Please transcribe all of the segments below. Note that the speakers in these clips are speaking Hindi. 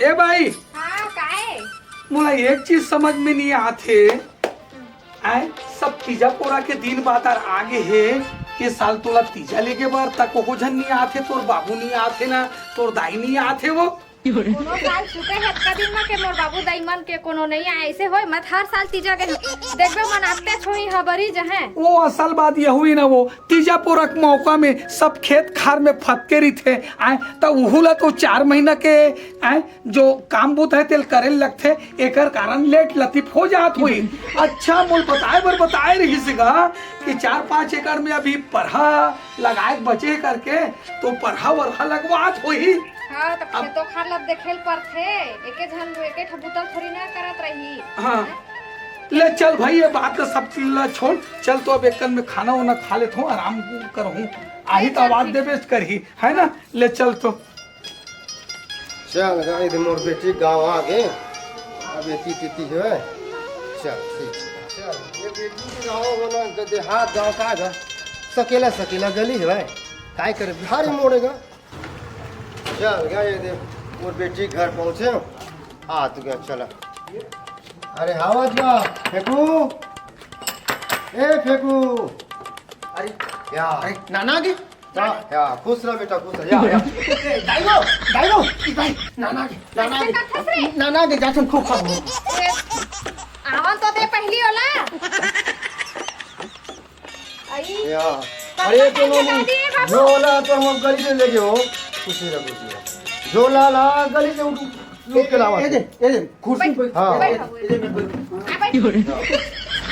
ए भाई हाँ काहे मोला एक चीज समझ में नहीं आते आए सब तीजा पोरा के दिन बाद आगे है ये साल तोला तीजा लेके बार तक को जन नहीं आते तोर बाबू नहीं आते ना तोर दाई नहीं आते वो कोनो साल छुटे है का दिन में के मोर बाबू दाई मन के कोनो नहीं आए ऐसे होय मत हर साल तीजा के देखबे मनाते छोई हबरी जहे वो असल बात ये हुई ना वो तीजा पोरा के मौका में सब खेत खार में फटके रही थे आए तो उहुला तो 4 महीना के आए जो काम बुत है तेल करे लगते एकर कारण लेट लतीफ हो जात हुई। अच्छा मोल बताए रही सिगा कि 4-5 एकड़ में अभी परहा लगाए बचे करके तो परहा वरहा लगवात हुई। हाँ तो खेतो खार लब देखेल पर थे एके झन एके ठबुतल थोड़ी ना करत रही। हाँ ले चल भाई ये बात तो सब चीज छोड़ चल तो अब एक में खाना वाना खा लेता हूँ आराम करहूँ आही तो आवाज देवे करही है ना ले चल तो चल गाय मोर बेटी गाँव आ गए अब एती तेती है चल ठीक चल ये बेटी के गाँव होना देहात गाँव का है सकेला गली है भाई काय करे भारी मोड़ेगा चल गाय दे मोर बेटी घर पहुँचे आ तू गया चला अरे आवाज का फेंकू ए फेंकू अरे या नाना की या खुश रह बेटा खुश रह या डाइगो नाना के जाचन खूब खा आवन तो दे पहली वाला आई या अरे तो झोला तो हम गली से ले गयो खुशी रह झोला ला गली से लूट के लावा ए कुर्सी पे हां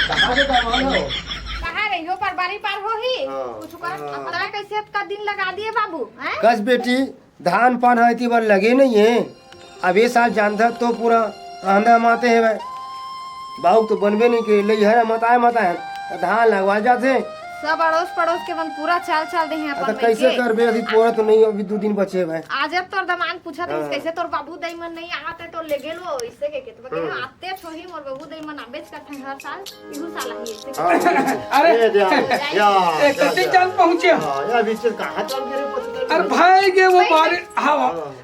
कहां के काम हो कहां रही हो पर बारी पार हो ही कुछ कर अपना कैसे का दिन लगा दिए बाबू हैं कस बेटी धान पान है बार लगे नहीं है अब ये साल जानता तो पूरा आंधा माते है भाई बाबू तो बनबे नहीं के ले है मत है धान लगवा जाते सब अड़ोस पड़ोस के मन पूरा चाल दे हैं अपन कैसे करबे अभी पूरा तो नहीं अभी 2 दिन बचे भाई आज अब तोर दमान पूछा था कैसे तोर बाबू दाई मन नहीं आते तो ले गेलो इससे के तो बके आते छोही मोर बाबू दाई मन आबेच करते हर साल इहु साल ही ऐसे अरे या कति जान पहुंचे हां या बीच कहां चल गए रे अरे भाई के वो बारी हाँ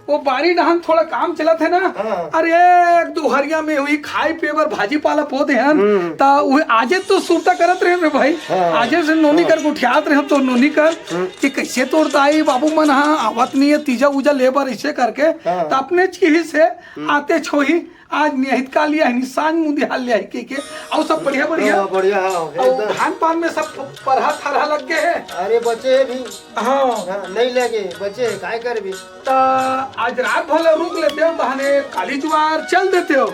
वो बारी डहान थोड़ा काम चला थे ना अरे एक दो हरिया में हुई खाए पेवर भाजी पाला पौधे हैं ता वो आजे तो सुरता करत रहे रे भाई आजे से नोनी कर उठियात रहे तो नोनी कर कि कैसे तोड़ दाई बाबू मन हाँ आवत नहीं है तीजा उजा लेबर ऐसे करके तो अपने चीज से आते छोही आज निहित का लिया है निशान मुंदी हाल लिया है के और सब बढ़िया और धान पान में सब परहा थरहा लग गए हैं अरे बचे भी हाँ नहीं लगे बचे काय कर भी आज रात भले रुक लेते हो बहाने काली जुआर चल देते हो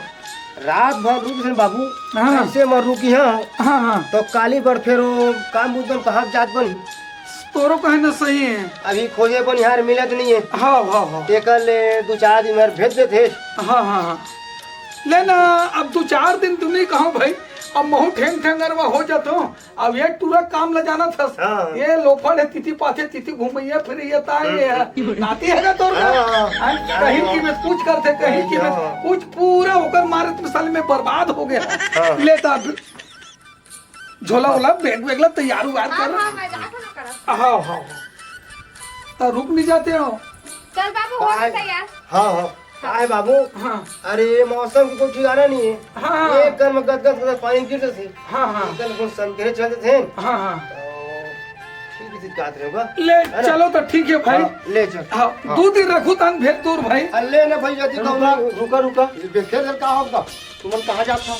रात भर रुक से बाबू हाँ। ऐसे मर रुकी हाँ तो काली पर फिर काम बुद्धन कहाँ जात बनी तोरो कहना सही है अभी खोजे बनिहार मिलत नहीं है हाँ एकल 2-4 दिन में भेज देते हाँ लेना अब 2-4 दिन तू नहीं कहो भाई अब महू ठेंगरवा हो जातो अब ये पूरा काम ल जाना था ये लोफड़ है तिथि पाथे तिथि घूमैया फिर ये नाती है ना तोर कहीं की में कुछ करते कहीं की में कुछ पूरा होकर मारत मिसाल में बर्बाद हो गया लेता झोला वोला बैग वेगला तैयार हुआ कर हाँ तो रुक नहीं जाते हो चल बाबू हो तैयार हाँ आए बाबू हाँ अरे मौसम की कोई ठिकाना नहीं है हाँ एक कर में गदगद पानी गिरते थे हाँ कल कुछ संकेत चलते थे हाँ ठीक है काट रहे होगा ले चलो तो ठीक है भाई ले चल हाँ 2 दिन रखो तन भेज दूर भाई अल्ले ना भाई जाती रुका फिर का होगा तुम कहाँ जाता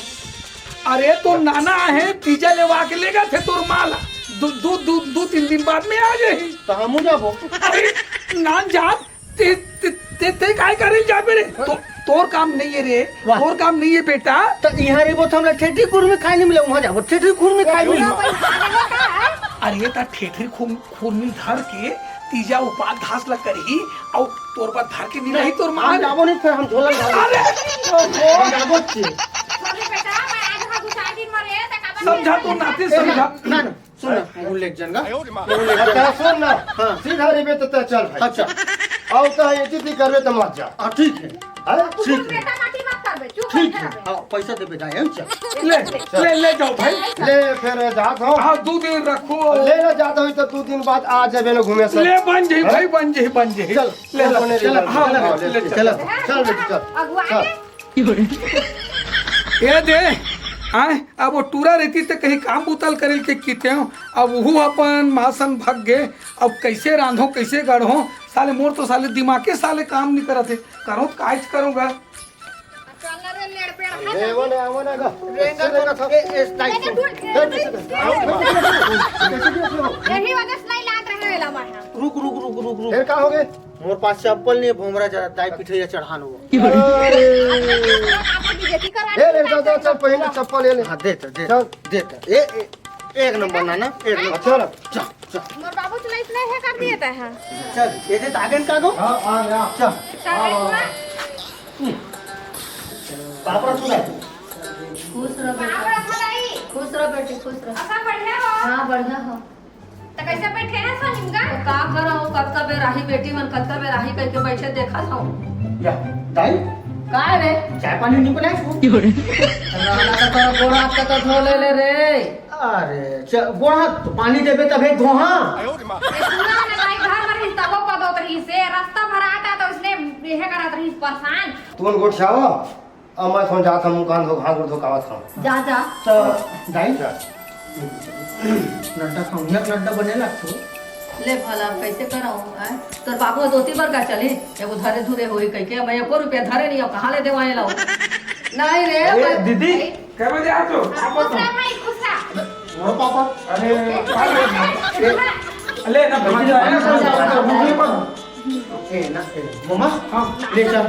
अरे तो नाना है तीजा लेवा के लेगा थे तोर माला 2-3 दिन बाद में आ जाए तो हम जाबो अरे नान जात ते काय करे जा मेरे तोर काम नहीं है रे तोर काम नहीं है बेटा तो यहाँ रे वो तो हमरा ठेठी खुर में खाए नहीं मिले वहाँ जाबो ठेठी खुर में खाए मिले अरे ता ठेठी खुर में धर के तीजा उपात घास लग करी और तोर पर धर के नहीं रही तोर मां जाबो नहीं फिर हम झोला अरे जाबो छी छोटे बेटा मैं आज हा 2-4 दिन मरे त का समझा तो नाते समझा ना सुन वो लेक जन का सुन ना हां सीधा रे बे तो चल भाई अच्छा आओ तो ये तिथि करबे तो मत जा ठीक है बेटा माटी मत करबे चुप ठीक है हाँ पैसा देबे जाए चल ले जाओ भाई ले फिर जात हो हाँ 2 दिन रखो ले ना जाता हुई तो 2 दिन बाद आ जाबे ना घूमे से ले बन जाई भाई बन जाई चल ले लो, ले चल, हाँ, हाँ, ले, चल चल चल बेटी चल अगुआ चल ये दे आए अब वो टूरा रहती तो कहीं काम उतल करे के किते हो अब वो अपन मासन भाग गए अब कैसे रांधो कैसे गढ़ो साले मोर तो साले दिमाग के साले काम नहीं करते करो काज करूँगा चल रे लेड़ पेड़ ए वो ना गा रेंगा तो ए टाइट यही वजह से नहीं लात रहे ला माहा रुक रुक रुक रुक रुक फिर का हो गए मोर पास चप्पल नहीं भोमरा जरा दाई पिठैया चढ़ान हो आपकी बेटी करा ए ले जा चल पहले चप्पल ले ले हां दे चल दे ए एक नंबर ना एक नंबर चल चल चल मोर बाबू चला इसने है कर दिए है चल ये दे तागन का गो हां आ जा चल पापड़ा सुना खुश रहो बेटी खुश रहो बेटी खुश रहो अच्छा बढ़िया हो हाँ बढ़िया हो तो कैसे बैठे हैं सोनिमगा तो का करो कत्ता बेराही बेटी मन कत्ता बेराही कह के बैठे देखा था या दाई का रे चाय पानी नहीं बनाए छू रहना तो तोरा गोड़ हाथ के तो धो ले रे अरे गोड़ हाथ पानी देबे तबे धोहा सुना ना भाई घर में रही तब पदो रही से रास्ता भरा आता तो उसने यह करत रही परेशान तू गोट छावा अब मैं थोड़ा जाता हूं कान धो घास धो कावत हूं जा जा तो दाई लड्डा खाऊं एक लड्डा बने लगतो ले भला कैसे कराऊं तोर बाबू दोती बार का चली एगो धरे धुरे होई कह के मैं 1 रुपया धरे नहीं कहां ले देवाए लाओ नहीं रे ए दीदी क्या बजे आ तो खुशरा भाई खुशरा मोर पापा अरे ले ना ए ना मम्मा हां ले चल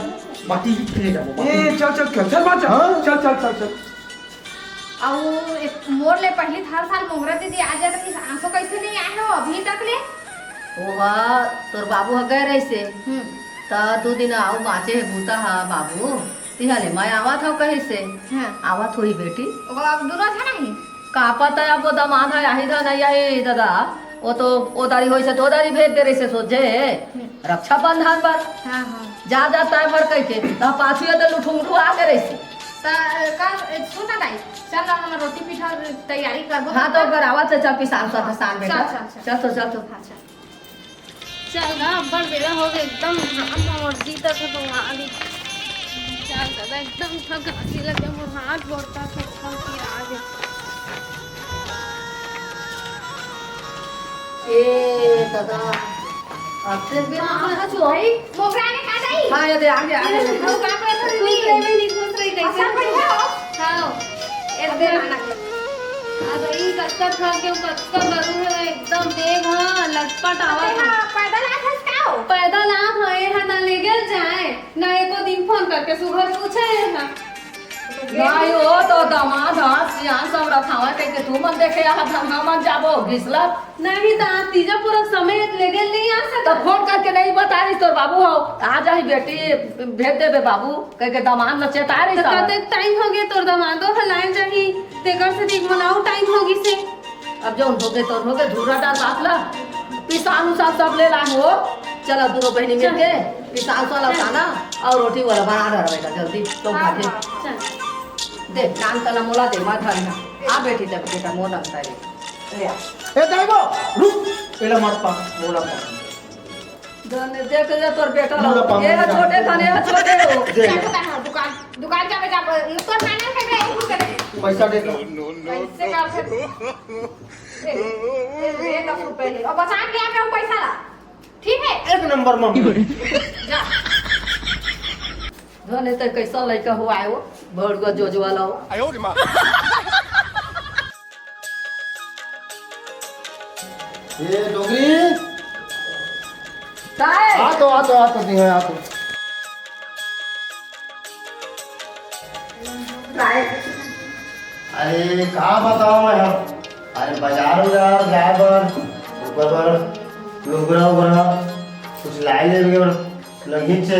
बाटी ले जा ए चल बाचा चल चल चल चल और मोर ले पहली हर साल मोंगरा दीदी आ जात रही आंसू कैसे नहीं आए हो अभी तक ले ओवा तोर बाबू ह गए रही से त 2 दिन आऊ बाचे है भूता हा बाबू तिहाले मैं आवा था कहीं से हां आवा थोड़ी बेटी वो अब दूर था नहीं का पता है वो दामाद है आही था नहीं आई दादा वो तो ओदारी होई से तो ओदारी भेज दे रही से सोचे रक्षा बंधन पर हां हां जा जाता है पर कह के त पाछुए तो लुठुंगरू आ के रही से का सुना दाई चल हम रोटी पीठा तैयारी करबो हाँ तो अगर आवा चल पिसान सा पिसान बेटा चल तो चल ना बड़ बेला हो गए एकदम हम और जीता तो आली चल दादा एकदम थक आती लगे मोर हाथ बढ़ता था कम की आगे ए दादा अब से भी ना जो भाई मोगरा ने का दाई हां ये दे आगे वो का पे थोड़ी नहीं खुश रही कैसे बढ़िया हो खाओ एक दिन आना अब ई कच्चा खा के कच्चा बरू है एकदम देख हाँ लटपट आवा हां पैदल आ खसकाओ पैदल आ भए है ना ले गेल जाए ना एको दिन फोन करके सुबह पूछे है ना नहीं हो तो दामाद सियान सब रखावा कह के तू मन देखे आ हम जाबो घिसला नहीं तो आज तीजा पूरा समय ले गेल नहीं आ तो सकता फोन करके नहीं बता रही तोर बाबू हो आ जाही बेटी भेज देबे बाबू कह के दामाद न चेता रही तो सब कते टाइम हो गया तोर दमादो हलाए जाही तेकर से देख मनाऊ टाइम होगी से अब जो हो गए धूरा डाल बातला पिसान उसान सब ले ला हो चलो दोनों बहनी मिलके पिसान वाला खाना और रोटी वाला बना रहा बेटा जल्दी तो खाते चल दे नाम तला मोला दे मा धरना आ बेटी दे बेटा मोला तारी ले आ ए दाईबो रुक पहले मार पा मोला पा जने देख ले तोर बेटा मोला पा, ये मोला। छोटे धने छोटे हो दे दुकान दुकान जावे जा ऊपर खाना खाबे ऐसे करे पैसा दे दो कैसे कर ए 10 रुपए ले और बचा के आ पैसा ला ठीक है एक नंबर मम्मी जा जने तो कैसा लड़का हुआ है वो भड़गा जोज वाला हो ये डोगरी ताए आ तो दी है आ तो ताए अरे कहाँ बताओ मैं हम अरे बाजार उजार जाए ऊपर पर लुगरा कुछ लाई ले लगी से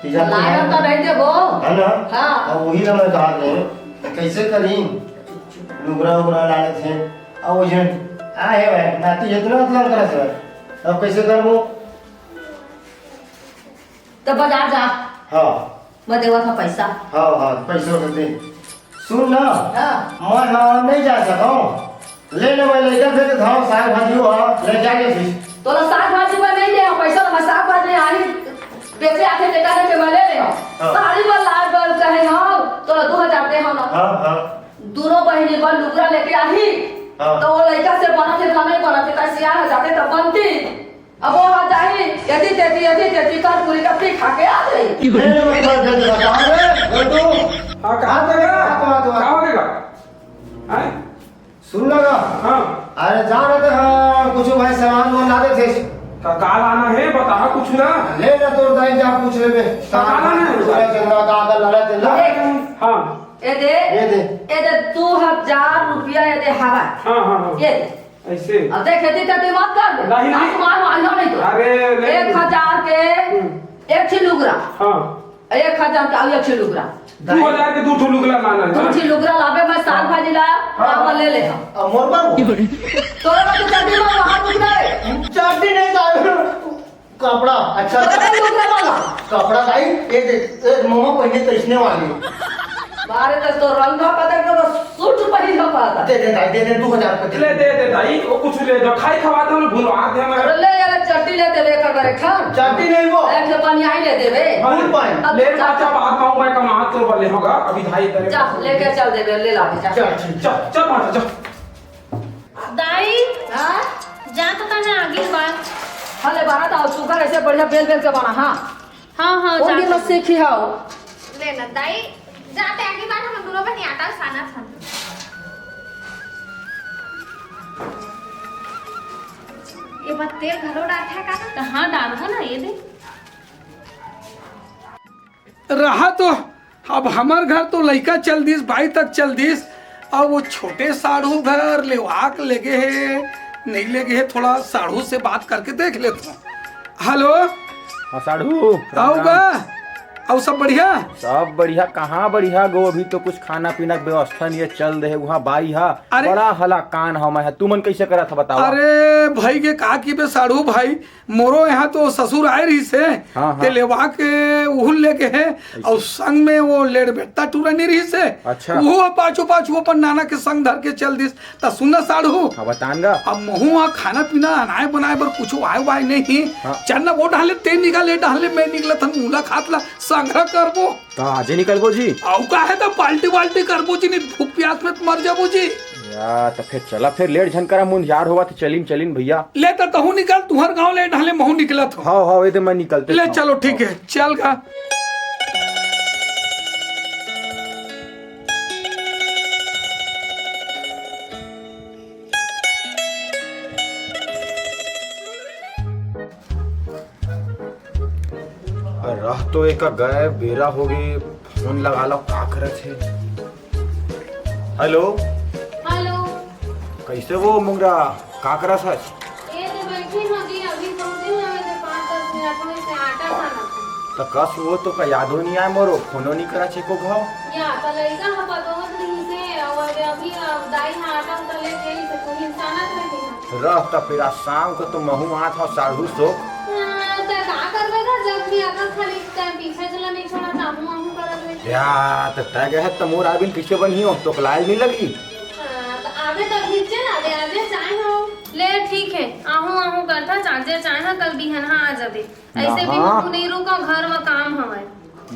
तीजा लाया तो नहीं देबो है ना हाँ। अब वही ना मैं कहा थे कैसे करी लुगरा लाने थे अब वो जन आ है भाई नाती जितना मतलब करा से अब कैसे करूँ तो बाजार जा हाँ मैं देवा था पैसा। हाँ हाँ पैसों के दे। सुन ना हाँ मैं हाँ नहीं जा सकता हूँ ले ले मैं लेकर फिर धाव साग भाजी हो ले जाके फिर तो साग भाजी में नहीं दे पैसा मैं साग भाजी आई बेचे आते टेका के मैं ले ले साड़ी पर लाल पर कहे हां तो 2000 दे हम हाँ हाँ दोनों बहनी पर लुगरा लेके आई हाँ। तो वो लड़का से बना थे नहीं बना थे कैसे आ जाते तब बनती अब वो आ जाए यदि तेती कर पूरी कपड़ी खा के आ गई ले ले मैं घर भेज रहा कहाँ रे तू हाँ कहाँ चलेगा कहाँ होगा हैं सुन लगा हाँ अरे जा रहे थे हाँ कुछ भाई सामान वो ला दे थे काल आना है बता कुछ ना ले ना तोड़ दाई जा पूछ ले बे काला नहीं पूरा चंद्रा कागल लड़ा चंद्रा हाँ ये दे 2000 रुपया ये दे हवा हाँ हाँ हाँ ये दे ऐसे अब देख खेती तेती मत कर नहीं, नहीं। मार नहीं तो अरे ले 1000 के एक छिलुगरा हाँ 1000 का एक छिलुगरा 2000 के 2 लुगला माना दो छिलुगरा लावे मैं साग भाजी ला राम ले ले मोर पर तोरे में तो चड्डी में वहां रुक गए चाटी नहीं जाए कपड़ा अच्छा तोरे लुगरा वाला कपड़ा भाई ये देख मोमा पहने तो इसने वाली बारे तो रंग का पता तो सूट पहन का पता दे दे 2000 का ले दे दाई वो कुछ ले जो खाई खवा दे भुलवा दे हमारे अरे ले यार चट्टी ले देवे कर करे खान चाटी नहीं वो एक से पानी आई ले देवे फूल पानी अब ले जा चाचा बात पाऊं मैं कमा तो वाले होगा अभी धाई तेरे जा लेके चल देवे ले ला जा चल ठीक चल चल माता चल दाई हां जा तो कहाँ आगे बात हले बारा था सुगर ऐसे बढ़िया बेल बेल के बना हां हाँ हाँ ओ दिन जा में सीखी हां लेना दाई जाते आगे बार हम दोनों बहनी आटा साना था ये बात तेल घरों डाल है का तो हाँ डालो ना ये दे रहा तो अब हमार घर तो लड़का चल दिस भाई तक चल दिस और वो छोटे साढ़ू घर लेवाक लेगे है नहीं लेगे है थोड़ा साढ़ू से बात करके देख लेता हूँ हेलो हाँ साढ़ू आओगा और सब बढ़िया सब बढ़िया कहाँ बढ़िया गो अभी तो कुछ खाना पीना के व्यवस्था नहीं है चल रहे वहाँ बाई हा अरे- बड़ा हला कान हम है तू मन कैसे करा था बताओ अरे भाई के का की बे साढ़ू भाई मोरो यहाँ तो ससुर आए रही से हाँ, हाँ। ते लेवा के उहुल लेके है और संग में वो लेड़ बेटा टूरा नहीं रही से अच्छा। वो पाछू पाछू अपन नाना के संग धर के चल दिस ता सुनना साढ़ू हाँ बताऊंगा अब महू खाना पीना अनाए बनाए बर कुछ आए वाय नहीं हाँ। चन्ना वो डाले ते निकाले डाले मैं निकला था मूला खातला संग्रह करबो तो आजे निकलबो जी औ का है तो पाल्टी वाल्टी करबो जी नहीं भूख प्यास में मर जाबो जी या तो फिर चला फिर लेट झनकरा मुंजार होगा तो चलीन भैया ले तो कहूँ निकल तुहर गाँव ले ढाले महू निकला था हाँ हाँ ये मैं निकलते ले था। चलो ठीक है चल का रह तो एक गए बेरा हो गए फोन लगा लो का करत है हेलो हेलो कैसे वो मुंगरा का करत है ये तो बैठी हो जी अभी पहुंचे हैं मैं 5-10 मिनट में से आटा साना था तो कस वो तो का यादो नहीं आए मोरो फोनो नहीं करा छे को घाव या पलेगा हम पतोहत नहीं से और अभी दाई हां आटा तले गई तो कोई इंसान रहे हैं रह तो फिर आज शाम को तो महू आत हो साढ़ू सो तो का करबेगा जब भी आटा खाली टाइम पीछे चला नहीं छोड़ा कामू हम करत ले या तो तय गए तो मोर आबिन पीछे बनी हो तो लाल नहीं लगी तो आगे तो खींचे ना दे आगे चाहे हो ले ठीक है आहू करता चार्जर चाहे कल भी है ना आ जाबे ऐसे भी हाँ। हम नहीं रुका घर में काम हवे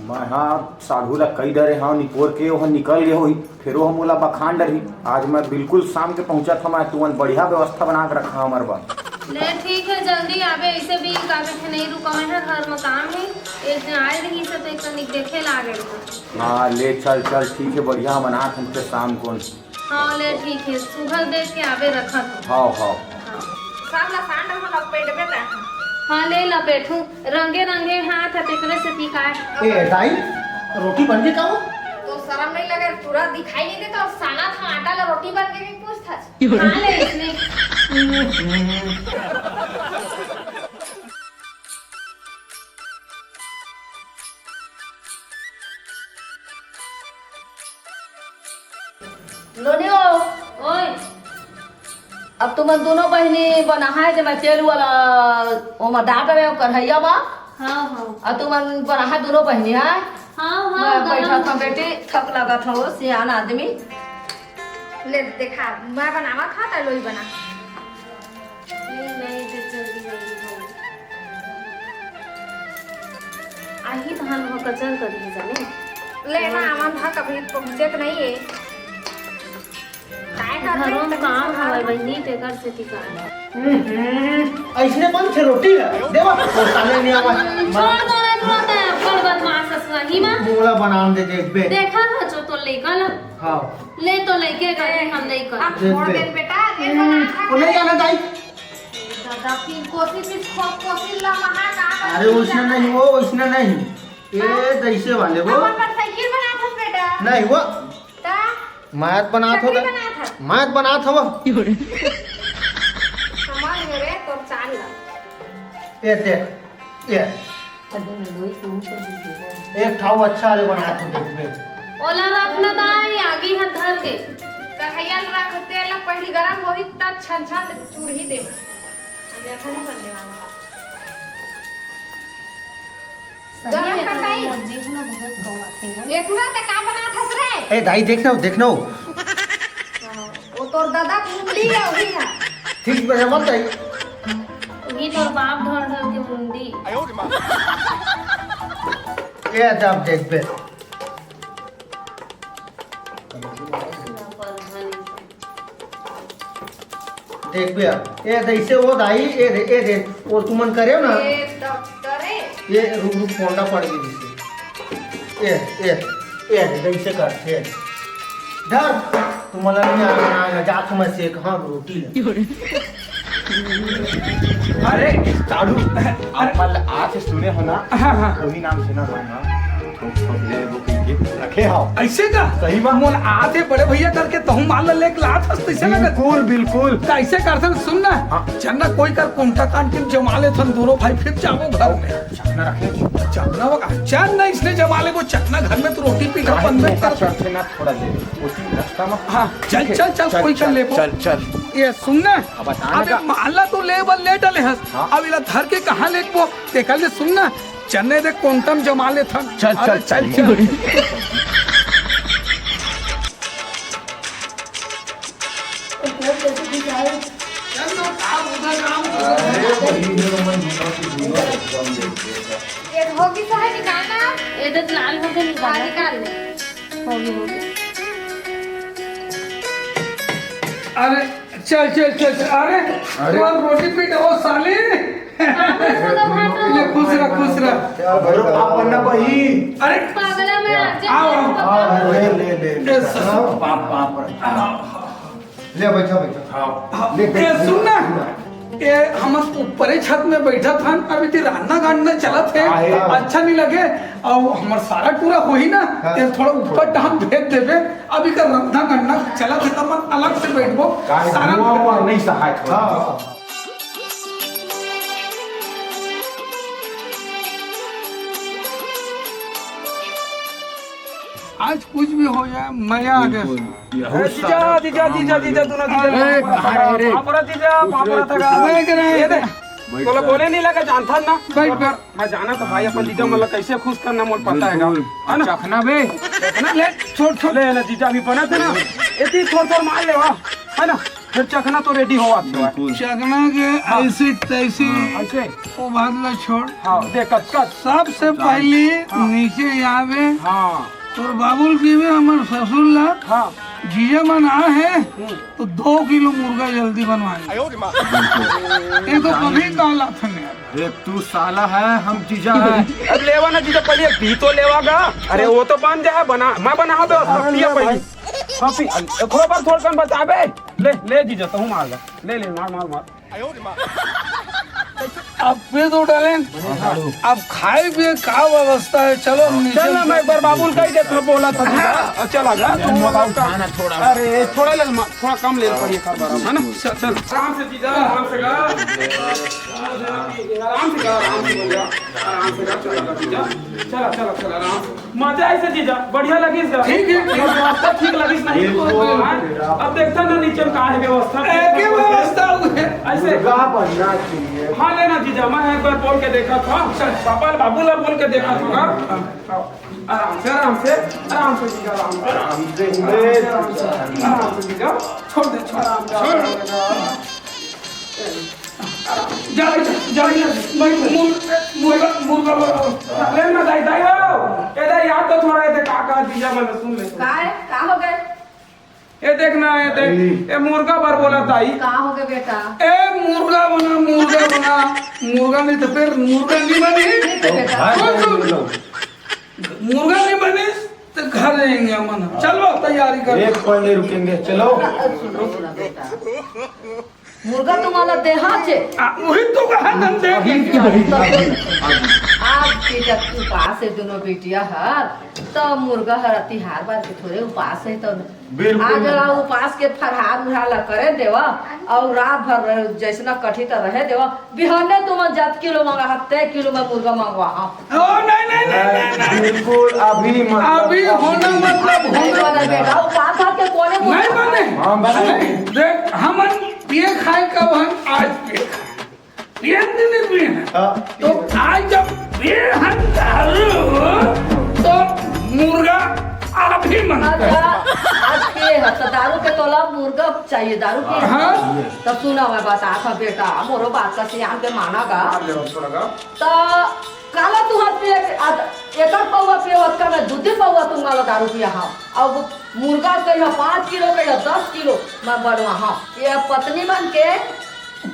मैं हाँ साढ़ू ला कई डरे हाँ निकोर के वहाँ निकल गए हुई फिर वो मोला बखान डरी आज मैं बिल्कुल शाम के पहुंचा था मैं तुमन बढ़िया व्यवस्था बना के रखा हमारे बात ले ठीक है जल्दी आवे ऐसे भी काफी थे नहीं रुका है घर में काम है एक दिन आए रही से तो एक तनिक देखे लागे हाँ ले चल चल ठीक है बढ़िया बना हम फिर शाम को हाँ ले ठीक है सुबह देख के आवे रखा तो हाँ हाँ सामला सांड हम लपेट में ता हाँ ले लपेटू रंगे रंगे हाथ हटेकने से पिकाए ए दाई रोटी बन गई का तो शर्म नहीं लगे पूरा दिखाई नहीं देता और साना था आटा ला रोटी बन के भी पूछता हाँ ले इसने लोनियो ओए अब तुम दोनों बहनी बना है जे मैं तेल वाला ओमा डाट में कढ़ैया बा हाँ हाँ अब तुम बना है दोनों बहनी है हाँ मैं बैठा गरम था बेटे, थक लगा था वो सियान आदमी। ले देखा मैं बनावा था तो लोई बना नहीं दे जल्दी जल्दी हो आही धान हो कचर करी जाने लेना आवन था कभी तो देख नहीं है काय कर घरों में काम हवे बहनी टेकर से टिका ऐसने बन छे रोटी है देवा तो साले नहीं आवा छोड़ दो रे तुरंत बड़ बदमाश सही में मोला बनान दे देख बे देखा था जो तो लेकर हां ले तो लेके गए हम नहीं कर अब छोड़ दे बेटा ये बना था ओ नहीं जाना दाई दादा तीन कोसी ला महा का अरे उसने नहीं वो उसने नहीं ये दैसे वाले वो अपन पर साइकिल बना था बेटा नहीं वो ता मात बना था चटनी बना था मात बना था वो समझ मेरे तो चाल ला ये देख ये एक ठाव अच्छा रे बना था देख बे ओला रखना दाई आगे हाथ धर के कढ़ैया रख तेल पहली गरम होई तब छन छन चूरही दे देखा नहीं बनने वाला गरम कटाई एकना ते का बना था रे ए दाई देखना वो तोर दादा कुंडली है वही है ठीक बे मत दाई ये तो बाप धर धर के मुंडी ये जब देख बे देख बे ये दैसे वो दाई ये दे और तुमन करे ना ये डॉक्टर है ये रुक फोंडा पड़ गई जिससे ये दैसे करते धर तुम्हाला नहीं आना जा तुम से कहां रोटी ले अरे साड़ू मतलब आज से सुने हो ना वही नाम से ना रहना वो रखे हो ऐसे का सही बात। मोल आते बड़े भैया करके तहु माल लेके लात हस तैसे लगत बिल्कुल तो ऐसे करथन सुन ना हाँ। चन्ना कोई कर कोंटा काट के जमा ले थन दोनों भाई फिर जाओ घर में चखना रखे चखना वका चल ना इसने जमा ले वो चखना घर में तो रोटी पीना बंद में कर चखना ना थोड़ा दे उसी रास्ता में हाँ चल कोई कर ले चल ये सुन ना अब बताने अबे का। माला तो लेवल ले डले हस हाँ। अब इला धर के कहां ले वो देखल ले सुन ना चन्ने दे कोंटम जमा ले थन चल ये होगी तो है निकालना ये तो लाल हो गए बाहर निकाल निकाल ले हो गए अरे चल अरे तू अब रोटी पीट ओ साले ले खुश रह आप बनना वही अरे पागला में आओ ले बाप ले बैठा ये सुन ना ये हम ऊपर छत में बैठा था अभी ती रान्ना गाड़ना चला थे अच्छा नहीं लगे और हमार सारा पूरा हो ही ना ये थोड़ा ऊपर डाम भेज देवे अभी का रंधा गाड़ना चला थे तो मन अलग से बैठबो सारा नहीं सहाय थोड़ा आज कुछ भी हो जाए मजा आ गया जीजा तोला बोले नहीं लगा जानता ना बैठ मैं जाना तो भाई अपन जीजा मतलब कैसे खुश करना मोल पता है ना चखना बे ले छोड़ ले ना जीजा भी बना थे ना इतनी थोड़ मार ले वाह है ना फिर चखना तो रेडी हुआ चखना के ऐसे तैसे ऐसे वो बादला छोड़ हाँ देख कच सबसे पहले नीचे आवे हाँ और बाबुल की में हमारे ससुर ला हाँ जीजा मना है तो 2 किलो मुर्गा जल्दी बनवाए ये तो कभी काला था देख तू साला है हम जीजा है अब लेवा ना जीजा पहले भी तो लेवागा अरे वो तो बन जाए बना मैं बना दो पिया पहले हाँ पी बार थोड़ा कम बता बे ले जीजा तो हूँ मार ले मार अब फिर तो डालें अब खाए पिए का व्यवस्था है चलो हम नीचे चल ना मैं एक बार बाबुल कही देता बोला था जीजा चला जा अरे थोड़ा कम ले पड़िए कर बार है ना चल आराम से जीजा आराम से गा आराम से जीजा चला आराम से मजा ऐसे जीजा बढ़िया लगी ठीक है व्यवस्था ठीक लगी नहीं अब देखता ना नीचे का है व्यवस्था एक ही व्यवस्था हुई है ऐसे बनना चाहिए हाँ लेना जीजा मैं एक बार बोल के देखा था पापा बाबूला बोल के देखा था आराम से आराम से आराम से जीजा आराम से आराम से जीजा छोड़ दे मुर्गा ले ना दाई दाई हो ए याद तो थोड़ा ये काका जीजा मैंने सुन ले का हो गए ये देख ना ये देख ये मुर्गा बार बोला ताई का हो गए बेटा ए मुर्गा बना मुर्गा नहीं तो फिर मुर्गा नहीं बनी मुर्गा नहीं बनी तो घर जाएंगे हम चलो तैयारी कर एक पल नहीं रुकेंगे चलो सुनो बेटा मुर्गा तुम्हाला देहा छे वही तो कहा धंधे आज के जब उपास है दोनों बेटिया हर तो मुर्गा हर तिहार बार के थोड़े उपास है तो आज ला उपास के फरहार उड़ाला करे देवा और रात भर जैसना कठी तो रहे देवा बिहाने तुम 10 किलो मंगा 7 किलो में मुर्गा मंगवा ओ नहीं बिल्कुल अभी अभी होना मतलब होना बेटा उपास के कोने नहीं बने हम देख हम पिए खाए कब हम आज पिए दिन पिए तो आज जब पिए हम तो मुर्गा अभी अच्छा आज के है तो दारू के तोला मुर्गा चाहिए दारू के हाँ तो सुना मैं बता था बेटा मोरो बात का सियान के मानागा तो काला तू हर पे एक पौवा पे का मैं 2 पौवा तुम्हारा दारू पिया हाँ अब मुर्गा कहियो 5 किलो कहियो 10 किलो मैं बढ़वा हाँ ये पत्नी मन के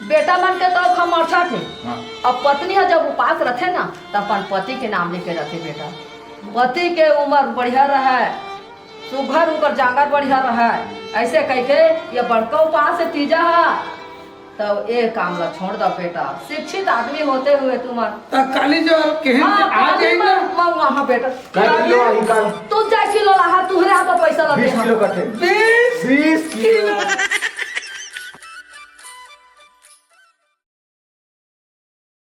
बेटा मन के तो हम 68 थे अब पत्नी है जब उपास रखे ना तो अपन पति के नाम लेके रखे बेटा पति के उम्र बढ़िया रहे सुघर उनकर जांगर बढ़िया रहे ऐसे कह के ये बड़का उपास है तीजा है तो ये काम ला छोड़ दो बेटा शिक्षित आदमी होते हुए तुम्हारा काली जो केहन आ जाएगा वहाँ बेटा किलो आई काल तू 4 किलो रहा तुहरे हाथ पैसा लगे 20 किलो कटे 20 20 किलो